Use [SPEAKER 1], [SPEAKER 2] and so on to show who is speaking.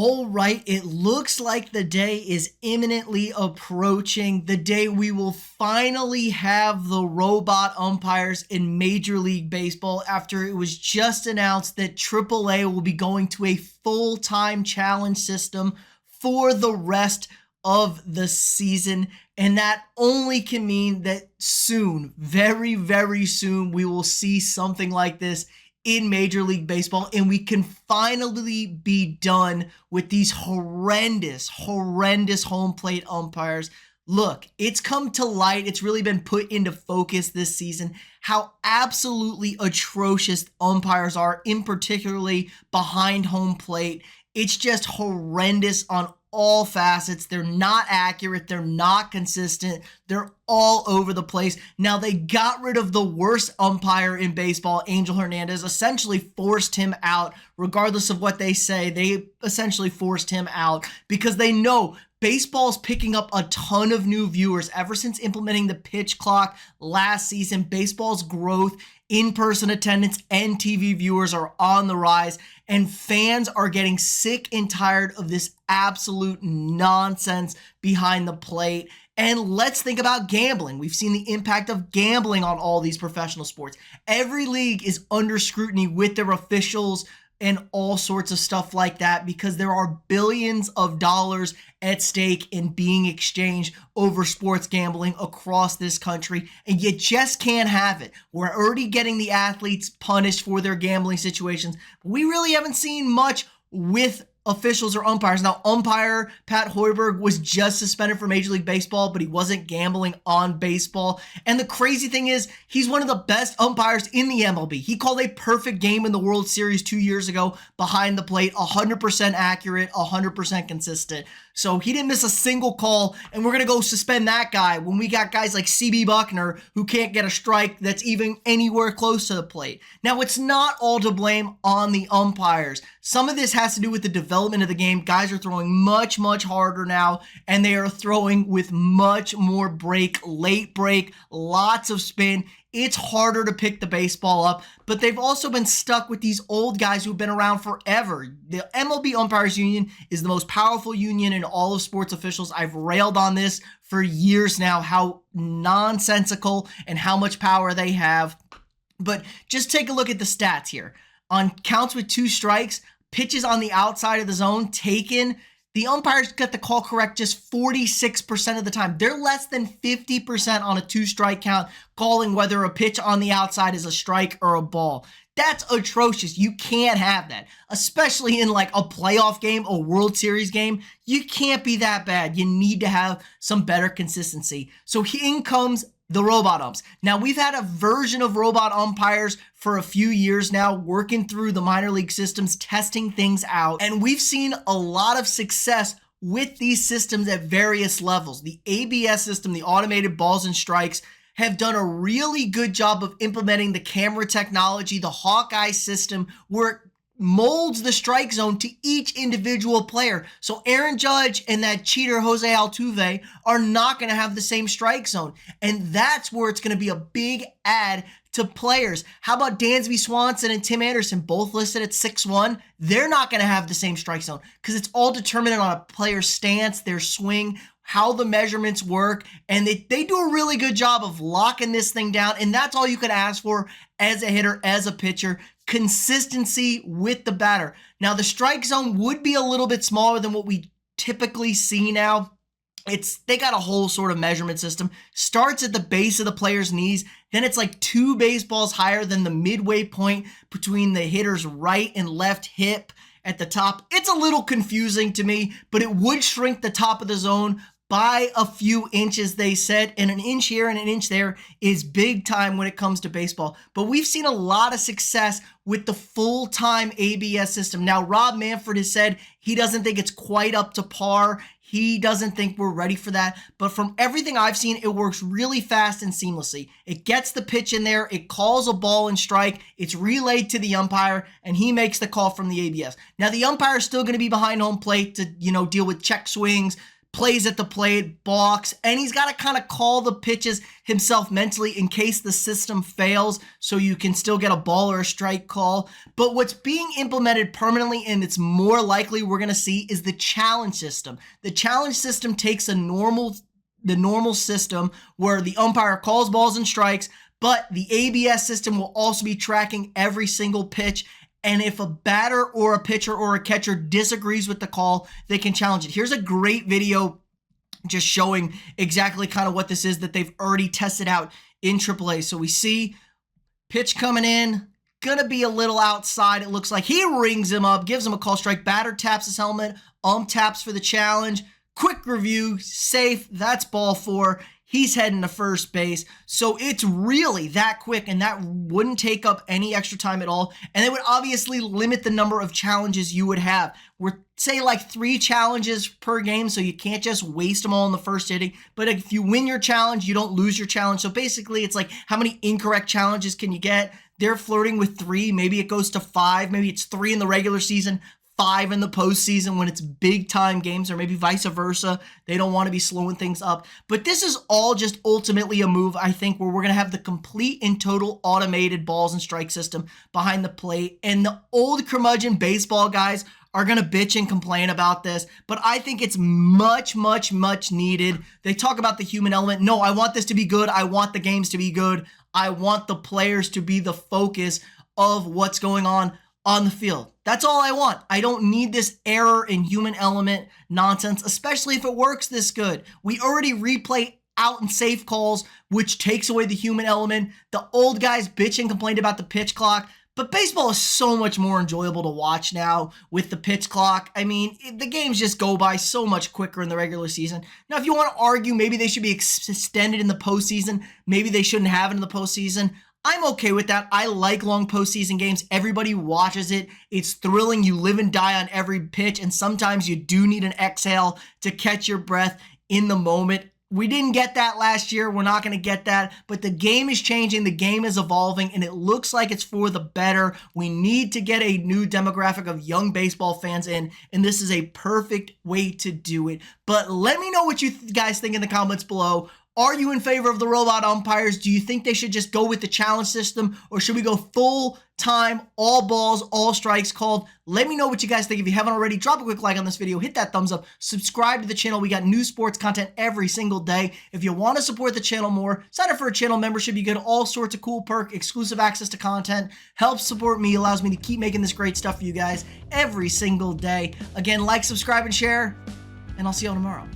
[SPEAKER 1] All right, it looks like the day is imminently approaching, the day we will finally have the robot umpires in Major League Baseball after it was just announced that AAA will be going to a full-time challenge system for the rest of the season. And that only can mean that soon, very, very soon, we will see something like this in Major League Baseball, and we can finally be done with these horrendous home plate umpires. Look, it's come to light. It's really been put into focus this season how absolutely atrocious umpires are, in particularly behind home plate. It's just horrendous on all facets. They're not accurate. They're not consistent. They're all over the place. Now, they got rid of the worst umpire in baseball, Angel Hernandez, essentially forced him out. Regardless of what they say, they essentially forced him out because they know baseball's picking up a ton of new viewers. Ever since implementing the pitch clock last season, baseball's growth, in-person attendance, and TV viewers are on the rise, and fans are getting sick and tired of this absolute nonsense behind the plate. And let's think about gambling. We've seen the impact of gambling on all these professional sports. Every league is under scrutiny with their officials and all sorts of stuff like that because there are billions of dollars at stake in being exchanged over sports gambling across this country, and you just can't have it. We're already getting the athletes punished for their gambling situations, but we really haven't seen much with officials or umpires. Now, umpire Pat Hoiberg was just suspended for Major League Baseball, but he wasn't gambling on baseball. And the crazy thing is, he's one of the best umpires in the MLB. He called a perfect game in the World Series 2 years ago behind the plate, 100% accurate, 100% consistent. So he didn't miss a single call, and we're going to go suspend that guy when we got guys like CB Buckner who can't get a strike that's even anywhere close to the plate. Now, it's not all to blame on the umpires. Some of this has to do with the development of the game. Guys are throwing much harder now, and they are throwing with much more break, late break, lots of spin. It's harder to pick the baseball up, but they've also been stuck with these old guys who've been around forever. The MLB Umpires Union is the most powerful union in all of sports officials. I've railed on this for years now, how nonsensical and how much power they have. But just take a look at the stats here. On counts with 2 strikes, pitches on the outside of the zone taken, the umpires got the call correct just 46% of the time. They're less than 50% on a 2-strike count, calling whether a pitch on the outside is a strike or a ball. That's atrocious. You can't have that, especially in like a playoff game, a World Series game. You can't be that bad. You need to have some better consistency. So in comes the robot umps. Now, we've had a version of robot umpires for a few years now, working through the minor league systems, testing things out, and we've seen a lot of success with these systems at various levels. The ABS system, the automated balls and strikes, have done a really good job of implementing the camera technology, the Hawkeye system, where it molds the strike zone to each individual player. So Aaron Judge and that cheater Jose Altuve are not going to have the same strike zone. And that's where it's going to be a big add to players. How about Dansby Swanson and Tim Anderson, both listed at 6'1"? They're not going to have the same strike zone because it's all determined on a player's stance, their swing, how the measurements work, and they do a really good job of locking this thing down, and that's all you could ask for as a hitter, as a pitcher. Consistency with the batter. Now, the strike zone would be a little bit smaller than what we typically see now. They got a whole sort of measurement system. Starts at the base of the player's knees, then it's like 2 baseballs higher than the midway point between the hitter's right and left hip at the top. It's a little confusing to me, but it would shrink the top of the zone by a few inches, they said, and an inch here and an inch there is big time when it comes to baseball. But we've seen a lot of success with the full-time ABS system. Now, Rob Manfred has said he doesn't think it's quite up to par. He doesn't think we're ready for that. But from everything I've seen, it works really fast and seamlessly. It gets the pitch in there. It calls a ball and strike. It's relayed to the umpire, and he makes the call from the ABS. Now, the umpire is still going to be behind home plate to, deal with check swings, plays at the plate, balks, and he's got to kind of call the pitches himself mentally in case the system fails so you can still get a ball or a strike call. But what's being implemented permanently, and it's more likely we're going to see, is the challenge system. The challenge system takes the normal system where the umpire calls balls and strikes, but the ABS system will also be tracking every single pitch. And if a batter or a pitcher or a catcher disagrees with the call, they can challenge it. Here's a great video just showing exactly kind of what this is that they've already tested out in AAA. So we see pitch coming in, gonna be a little outside. It looks like he rings him up, gives him a call strike. Batter taps his helmet, taps for the challenge. Quick review, safe, that's ball 4. He's heading to first base. So it's really that quick, and that wouldn't take up any extra time at all. And it would obviously limit the number of challenges you would have. We're say like 3 challenges per game, so you can't just waste them all in the first inning. But if you win your challenge, you don't lose your challenge. So basically, it's like, how many incorrect challenges can you get? They're flirting with 3. Maybe it goes to 5. Maybe it's 3 in the regular season, 5 in the postseason when it's big time games, or maybe vice versa. They don't want to be slowing things up. But this is all just ultimately a move, I think, where we're going to have the complete and total automated balls and strike system behind the plate. And the old curmudgeon baseball guys are going to bitch and complain about this, but I think it's much, much, much needed. They talk about the human element. No, I want this to be good. I want the games to be good. I want the players to be the focus of what's going on the field. That's all I want. I don't need this error in human element nonsense, especially if it works this good. We already replay out and safe calls, which takes away the human element. The old guys bitch and complained about the pitch clock, but baseball is so much more enjoyable to watch now with the pitch clock. I mean, the games just go by so much quicker in the regular season. Now, if you want to argue maybe they should be extended in the postseason, maybe they shouldn't have it in the postseason, I'm okay with that. I like long postseason games. Everybody watches it. It's thrilling. You live and die on every pitch, and sometimes you do need an exhale to catch your breath in the moment. We didn't get that last year. We're not going to get that, but the game is changing. The game is evolving, and it looks like it's for the better. We need to get a new demographic of young baseball fans in, and this is a perfect way to do it. But let me know what you guys think in the comments below. Are you in favor of the robot umpires? Do you think they should just go with the challenge system, or should we go full time, all balls, all strikes called? Let me know what you guys think. If you haven't already, drop a quick like on this video, hit that thumbs up, subscribe to the channel. We got new sports content every single day. If you want to support the channel more, sign up for a channel membership. You get all sorts of cool perks, exclusive access to content, helps support me, allows me to keep making this great stuff for you guys every single day. Again, like, subscribe, and share, and I'll see you all tomorrow.